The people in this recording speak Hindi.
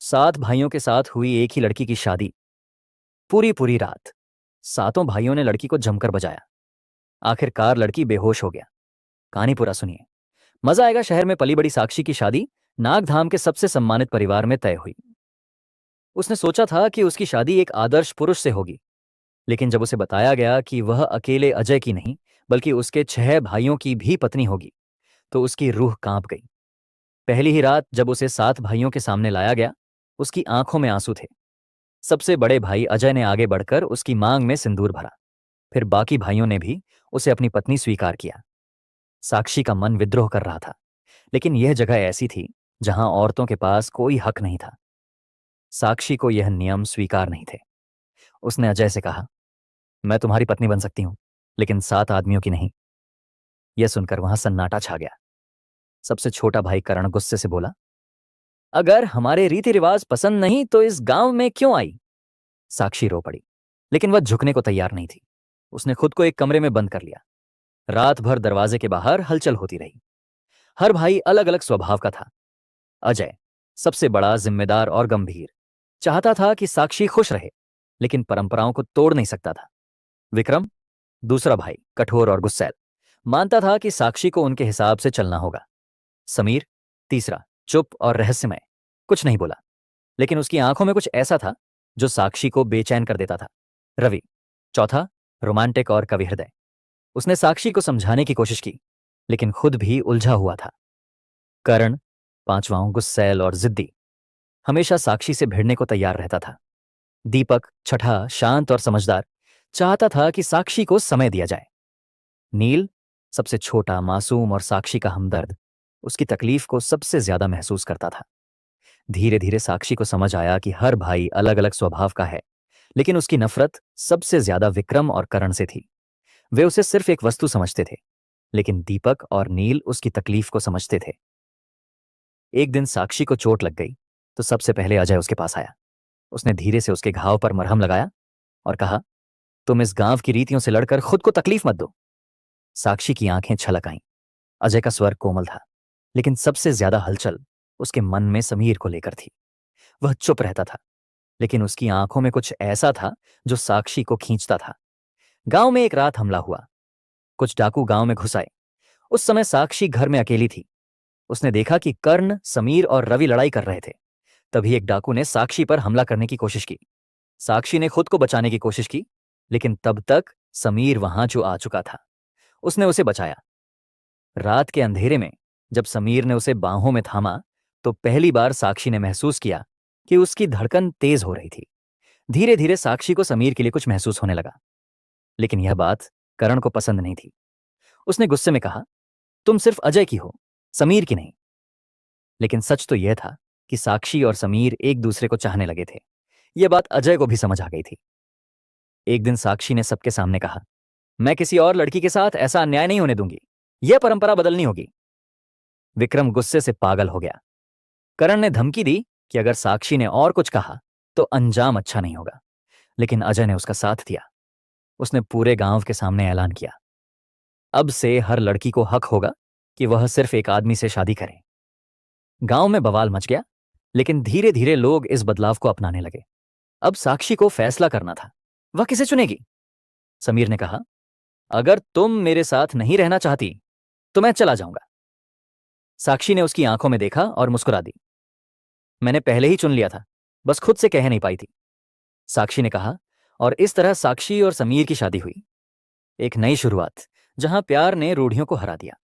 7 भाइयों के साथ हुई एक ही लड़की की शादी। पूरी पूरी रात सातों भाइयों ने लड़की को जमकर बजाया। आखिरकार लड़की बेहोश हो गया। कहानी पूरा सुनिए, मजा आएगा। शहर में पली बड़ी साक्षी की शादी नागधाम के सबसे सम्मानित परिवार में तय हुई। उसने सोचा था कि उसकी शादी एक आदर्श पुरुष से होगी, लेकिन जब उसे बताया गया कि वह अकेले अजय की नहीं बल्कि उसके 6 भाइयों की भी पत्नी होगी, तो उसकी रूह कांप गई। पहली ही रात जब उसे 7 भाइयों के सामने लाया गया, उसकी आंखों में आंसू थे। सबसे बड़े भाई अजय ने आगे बढ़कर उसकी मांग में सिंदूर भरा। फिर बाकी भाइयों ने भी उसे अपनी पत्नी स्वीकार किया। साक्षी का मन विद्रोह कर रहा था, लेकिन यह जगह ऐसी थी जहां औरतों के पास कोई हक नहीं था। साक्षी को यह नियम स्वीकार नहीं थे। उसने अजय से कहा, मैं तुम्हारी पत्नी बन सकती हूं, लेकिन 7 आदमियों की नहीं। यह सुनकर वहां सन्नाटा छा गया। सबसे छोटा भाई करण गुस्से से बोला, अगर हमारे रीति रिवाज पसंद नहीं तो इस गांव में क्यों आई? साक्षी रो पड़ी, लेकिन वह झुकने को तैयार नहीं थी। उसने खुद को एक कमरे में बंद कर लिया। रात भर दरवाजे के बाहर हलचल होती रही। हर भाई अलग अलग स्वभाव का था। अजय सबसे बड़ा, जिम्मेदार और गंभीर, चाहता था कि साक्षी खुश रहे, लेकिन परंपराओं को तोड़ नहीं सकता था। विक्रम दूसरा भाई, कठोर और गुस्सैल, मानता था कि साक्षी को उनके हिसाब से चलना होगा। समीर तीसरा, चुप और रहस्यमय, कुछ नहीं बोला, लेकिन उसकी आंखों में कुछ ऐसा था जो साक्षी को बेचैन कर देता था। रवि चौथा, रोमांटिक और कवि हृदय, उसने साक्षी को समझाने की कोशिश की, लेकिन खुद भी उलझा हुआ था। करण पांचवां, गुस्सैल और जिद्दी, हमेशा साक्षी से भिड़ने को तैयार रहता था। दीपक छठा, शांत और समझदार, चाहता था कि साक्षी को समय दिया जाए। नील सबसे छोटा, मासूम और साक्षी का हमदर्द, उसकी तकलीफ को सबसे ज्यादा महसूस करता था। धीरे धीरे साक्षी को समझ आया कि हर भाई अलग अलग स्वभाव का है, लेकिन उसकी नफरत सबसे ज्यादा विक्रम और करण से थी। वे उसे सिर्फ एक वस्तु समझते थे, लेकिन दीपक और नील उसकी तकलीफ को समझते थे। एक दिन साक्षी को चोट लग गई तो सबसे पहले अजय उसके पास आया। उसने धीरे से उसके घाव पर मरहम लगाया और कहा, तुम इस गांव की रीतियों से लड़कर खुद को तकलीफ मत दो। साक्षी की आंखें छलक आईं। अजय का स्वर कोमल था, लेकिन सबसे ज्यादा हलचल उसके मन में समीर को लेकर थी। वह चुप रहता था, लेकिन उसकी आंखों में कुछ ऐसा था जो साक्षी को खींचता था। गांव में एक रात हमला हुआ। कुछ डाकू गांव में घुस आए। उस समय साक्षी घर में अकेली थी। उसने देखा कि कर्ण, समीर और रवि लड़ाई कर रहे थे। तभी एक डाकू ने साक्षी पर हमला करने की कोशिश की। साक्षी ने खुद को बचाने की कोशिश की, लेकिन तब तक समीर वहां जो आ चुका था। उसने उसे बचाया। रात के अंधेरे में जब समीर ने उसे बाहों में थामा, तो पहली बार साक्षी ने महसूस किया कि उसकी धड़कन तेज हो रही थी। धीरे धीरे साक्षी को समीर के लिए कुछ महसूस होने लगा, लेकिन यह बात करण को पसंद नहीं थी। उसने गुस्से में कहा, तुम सिर्फ अजय की हो, समीर की नहीं। लेकिन सच तो यह था कि साक्षी और समीर एक दूसरे को चाहने लगे थे। यह बात अजय को भी समझ आ गई थी। एक दिन साक्षी ने सबके सामने कहा, मैं किसी और लड़की के साथ ऐसा अन्याय नहीं होने दूंगी। यह परंपरा बदलनी होगी। विक्रम गुस्से से पागल हो गया। करण ने धमकी दी कि अगर साक्षी ने और कुछ कहा तो अंजाम अच्छा नहीं होगा, लेकिन अजय ने उसका साथ दिया। उसने पूरे गांव के सामने ऐलान किया, अब से हर लड़की को हक होगा कि वह सिर्फ एक आदमी से शादी करे। गांव में बवाल मच गया, लेकिन धीरे धीरे लोग इस बदलाव को अपनाने लगे। अब साक्षी को फैसला करना था, वह किसे चुनेगी। समीर ने कहा, अगर तुम मेरे साथ नहीं रहना चाहती तो मैं चला जाऊंगा। साक्षी ने उसकी आंखों में देखा और मुस्कुरा दी, मैंने पहले ही चुन लिया था, बस खुद से कह नहीं पाई थी। साक्षी ने कहा, और इस तरह साक्षी और समीर की शादी हुई। एक नई शुरुआत, जहां प्यार ने रूढ़ियों को हरा दिया।